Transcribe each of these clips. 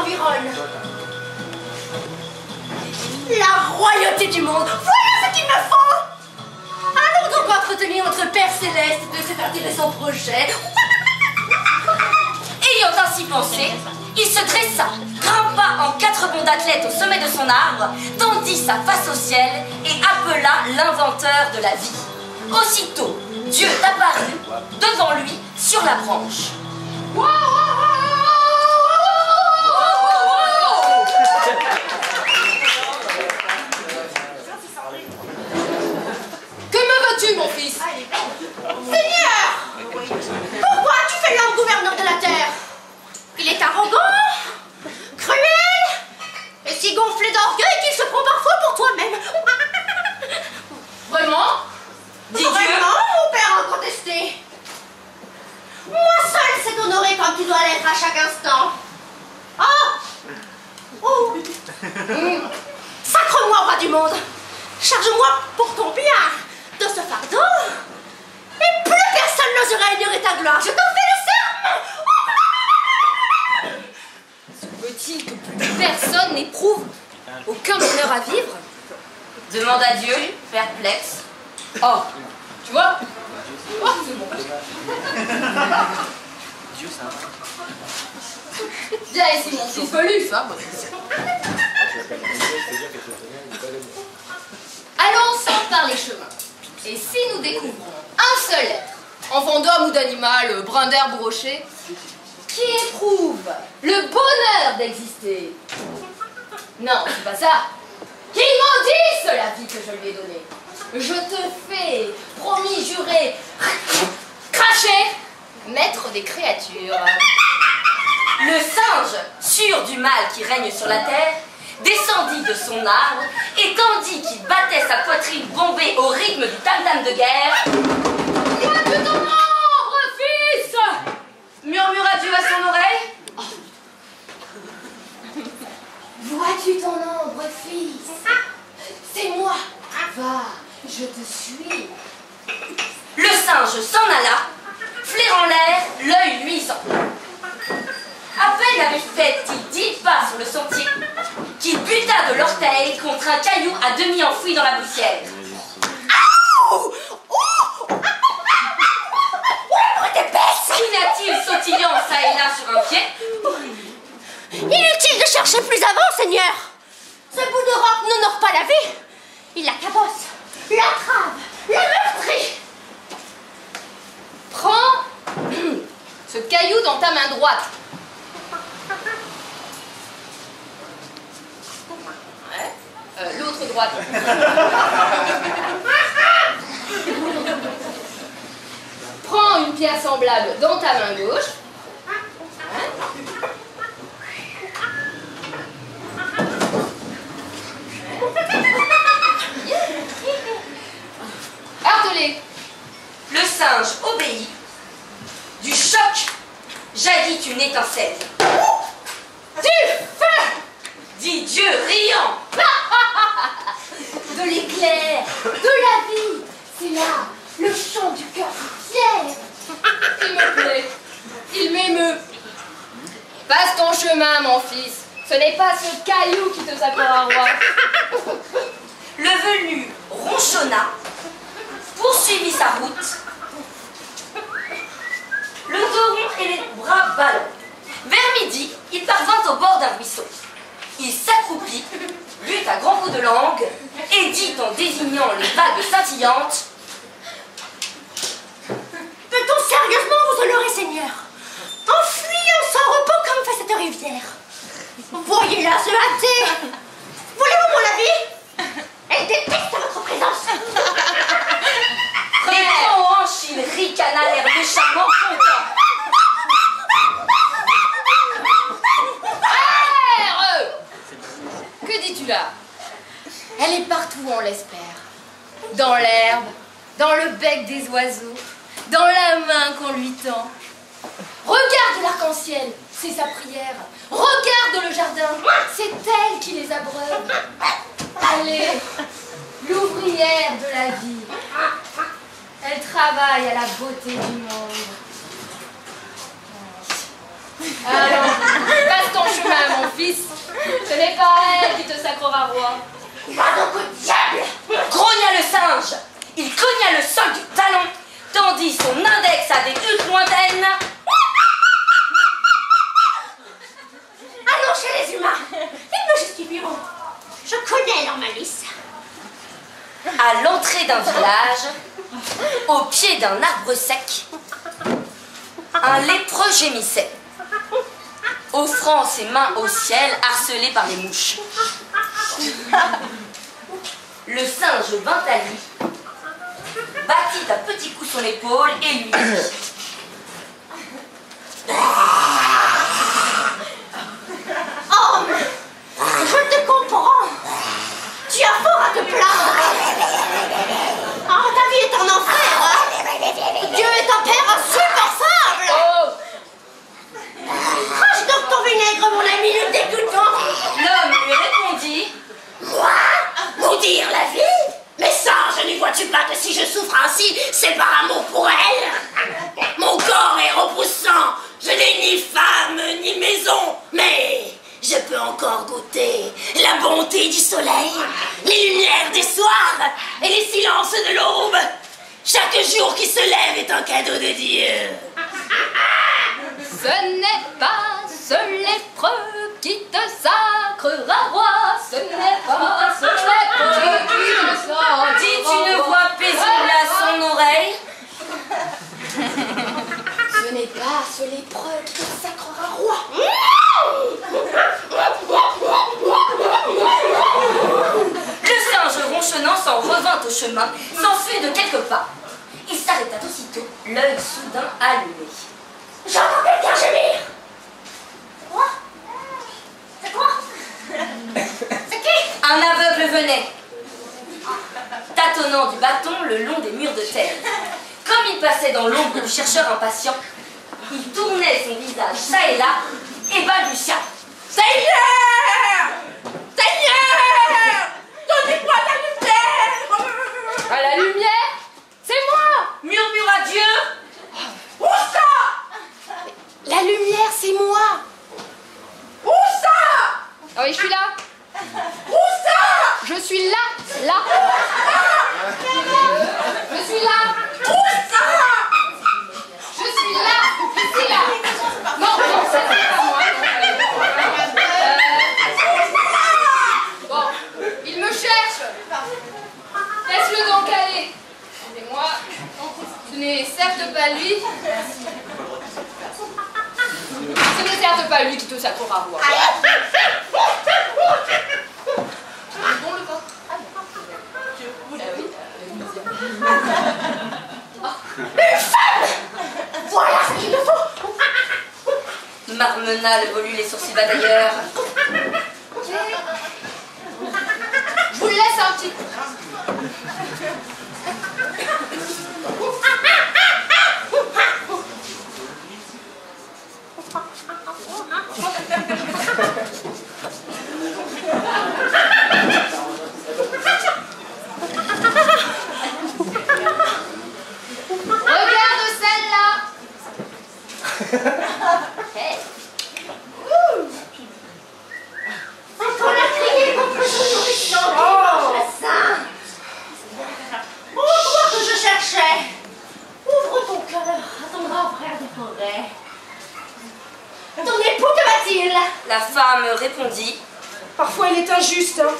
environne. La royauté du monde, voilà ce qu'il me faut. Allons donc entretenir notre Père Céleste de cet intéressant projet. Ayant ainsi pensé, il se dressa, grimpa en 4 bonds d'athlète au sommet de son arbre, tendit sa face au ciel et appela l'inventeur de la vie. Aussitôt, Dieu apparut devant lui sur la branche. Que me veux-tu, mon fils? Seigneur, pourquoi tu fais l'homme gouverneur de la terre? Il est arrogant, cruel, et si gonflé d'orgueil qu'il se prend parfois pour toi-même. Vraiment? Dit Dieu. Vraiment, mon père incontesté? Moi seul sais t'honorer comme tu dois l'être à chaque instant. Oh! Sacre-moi, roi du monde! Charge-moi pour ton bien de ce fardeau, et plus personne n'osera ignorer ta gloire. Je t'en fais le serment! Se peut-il que plus personne n'éprouve aucun bonheur à vivre? Demanda Dieu, perplexe. Oh, tu vois? Oh, c'est bon. Viens ici, mon fils velu, ça. Allons sans par les chemins. Et si nous découvrons un seul être, enfant d'homme ou d'animal, brin d'herbe ou rocher, qui éprouve le bonheur d'exister, non, c'est pas ça, qu'il maudisse la vie que je lui ai donnée. Je te fais, promis, juré, cracher, maître des créatures. Le singe, sûr du mal qui règne sur la terre, descendit de son arbre et tandis qu'il battait sa poitrine bombée au rythme du tam-tam de guerre. Vois-tu ton ombre, fils? Murmura Dieu à son oreille. Vois-tu ton ombre, fils? C'est moi. Va, je te suis. Le singe s'en alla, flair en l'air, l'œil luisant. À peine avait fait-il 10 pas sur le sentier qu'il buta de l'orteil contre un caillou à demi enfoui dans la poussière. Qu'y n'a-t-il sautillant ça et là sur un pied? Inutile de chercher plus avant, Seigneur. Ce bout de roc n'honore pas la vie. Il la cabosse, l'entrave, la meurtrit. Prends ce caillou dans ta main droite. Ouais. L'autre droite. Prends une pierre semblable dans ta main gauche. Hardelez. Le singe obéit. Du choc jaillit une étincelle. Du feu! Dit Dieu riant. De l'éclair, de la vie. C'est là le chant du cœur fier. Il me plaît, il m'émeut. Passe ton chemin, mon fils. Ce n'est pas ce caillou qui te sacrera roi. Le velu ronchonna, poursuivit sa route. Le dos rond et les bras ballants. Vers midi, il parvint au bord d'un ruisseau. Il s'accroupit, but à grands coups de langue et dit en désignant les vagues scintillantes: Peut-on sérieusement vous honorer, Seigneur, en fuyant sans repos comme fait cette rivière? Voyez-la se hâter. Voulez-vous mon avis? Elle déteste votre présence. Les grands hanches, il ricana l'air méchamment content. Que dis-tu là? Elle est partout où on l'espère. Dans l'herbe, dans le bec des oiseaux, dans la main qu'on lui tend. Regarde l'arc-en-ciel, c'est sa prière. Regarde le jardin, c'est elle qui les abreuve. Allez, l'ouvrière de la vie. Elle travaille à la beauté du monde. Alors, passe ton chemin, mon fils. Ce n'est pas elle qui te sacrera roi. Va donc au diable! Grogna le singe. Il cogna le sol du talon, tendit son index à des huttes lointaines. Allons chez les humains. Ils me justifieront. Je connais leur malice. À l'entrée d'un village, au pied d'un arbre sec, un lépreux gémissait, offrant ses mains au ciel, harcelé par les mouches. Le singe vint à lui, battit d'un petit coup son épaule et lui dit: Homme, je te comprends. Tu as fort à te plaindre. Ah, ta vie est un enfer. Dieu est un père insupportable. Oh! Crache donc ton vinaigre, mon ami, le dégoûtant. L'homme lui répondit: Moi? Maudire la vie? Mais singe, n'y vois-tu pas que si je souffre ainsi, c'est par amour pour elle? Mon corps est repoussant. Je n'ai ni femme, ni maison, mais je peux encore goûter la bonté du soleil, les lumières des soirs et les silences de l'aube. Chaque jour qui se lève est un cadeau de Dieu. Ce n'est pas ce lépreux qui te sacrera roi. Ce n'est pas ce lépreux qui te sacrera roi. dit une voix paisible à son oreille. Ce n'est pas ce lépreux qui te sacrera roi. Le singe ronchonnant s'en revint au chemin, s'enfuit de quelques pas. Il s'arrêta aussitôt, l'œil soudain allumé. J'entends quelqu'un gémir. Quoi? C'est quoi? C'est qui? Un aveugle venait, tâtonnant du bâton le long des murs de terre. Comme il passait dans l'ombre du chercheur impatient, il tournait son visage çà et là et balbutia: Seigneur! Seigneur! Donnez-moi la lumière! À la lumière, c'est moi. murmura Dieu. Où ça? La lumière, c'est moi. Où ça? Ah oui, je suis là. Où ça? Je suis là. Là. Je suis là. Où ça? Je suis là. Ici, là. Non, non, ça, c'est pas moi. Bon, il me cherche. Laisse-le donc aller. Et moi, ce n'est certes pas lui. Ce n'est certes pas lui qui te sacrera roi. Bon, le corps. Voilà ce qu'il me faut. Marmonna le volu les sourcils batailleurs. Je vous le laisse un petit peu. Regarde celle-là. Hey. Quand la criée contre son nourriture, le sein. Oh, toi que je cherchais. Ouvre ton cœur à ton grand frère des forêts. Ton époux, que va-t-il? La femme répondit: Parfois il est injuste, hein.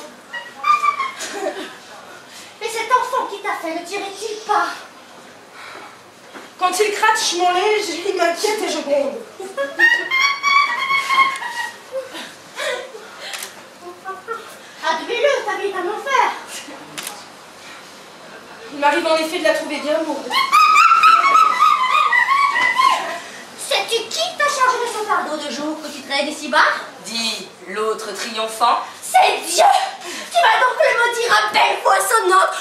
Et cet enfant qui t'a fait, ne dirait-il pas? Quand il crache mon lait, il m'inquiète et je gronde. Admets-le, ta vie est un enfer. Il m'arrive en effet de la trouver bien lourde. Sais-tu qui t'a chargé de son fardeau de jour que tu traînes ici-bas? dit l'autre triomphant. C'est Dieu qui va donc le maudire à belle voix sonnante.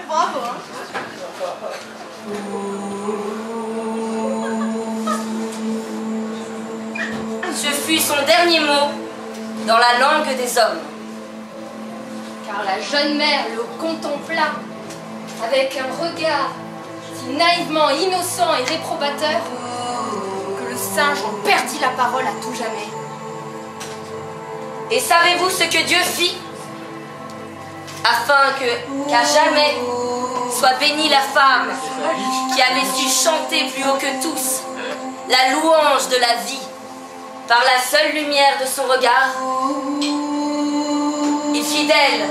Bravo, hein. Ce fut son dernier mot dans la langue des hommes. Car la jeune mère le contempla avec un regard si naïvement innocent et réprobateur, que le singe en perdit la parole à tout jamais. Et savez-vous ce que Dieu fit? Afin qu'à jamais soit bénie la femme qui avait su chanter plus haut que tous la louange de la vie par la seule lumière de son regard. Il fit d'elle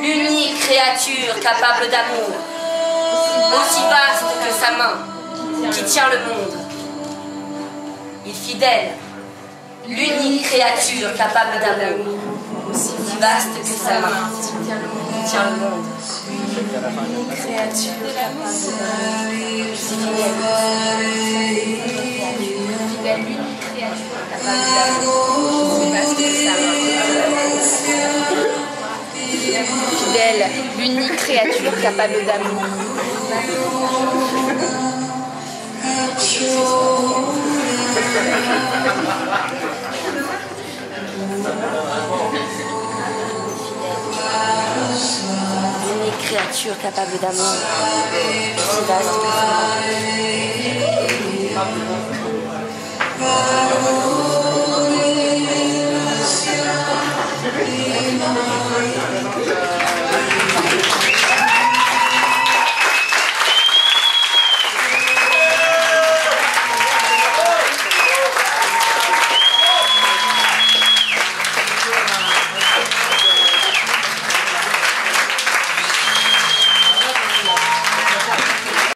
l'unique créature capable d'amour, aussi vaste que sa main qui tient le monde. Il fit d'elle l'unique créature capable d'amour, aussi vaste que sa main qui tient le monde. L'unique créature capable d'amour, aussi vaste que sa main. Fidèle, l'unique créature capable d'amour. L'unique créature capable d'amour, aussi vaste que sa main.